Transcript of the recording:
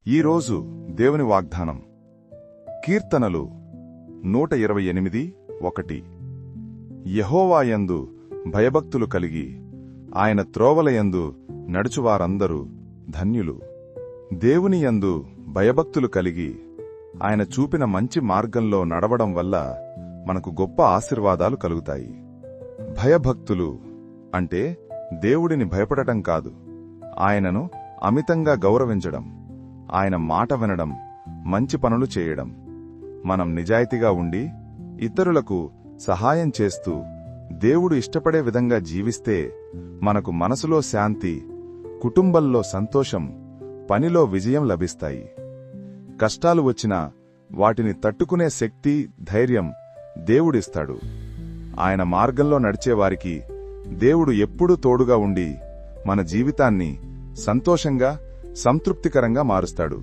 ఈరోజు దేవుని వాగ్దానం కీర్తనలు 128:1 యెహోవాయందు భయభక్తులు కలిగి ఆయన త్రోవలయందు నడుచువారందరూ ధన్యులు. దేవునియందు భయభక్తులు కలిగి ఆయన చూపిన మంచి మార్గంలో నడవడం వల్ల మనకు గొప్ప ఆశీర్వాదాలు కలుగుతాయి. భయభక్తులు అంటే దేవుడిని భయపడటం కాదు, ఆయనను అమితంగా గౌరవించడం, ఆయన మాట వినడం, మంచి పనులు చేయడం. మనం నిజాయితీగా ఉండి ఇతరులకు సహాయం చేస్తూ దేవుడు ఇష్టపడే విధంగా జీవిస్తే మనకు మనసులో శాంతి, కుటుంబంలో సంతోషం, పనిలో విజయం లభిస్తాయి. కష్టాలు వచ్చినా వాటిని తట్టుకునే శక్తి, ధైర్యం దేవుడిస్తాడు. ఆయన మార్గంలో నడిచేవారికి దేవుడు ఎప్పుడూ తోడుగా ఉండి మన జీవితాన్ని సంతోషంగా, సంతృప్తికరంగా మారుస్తాడు.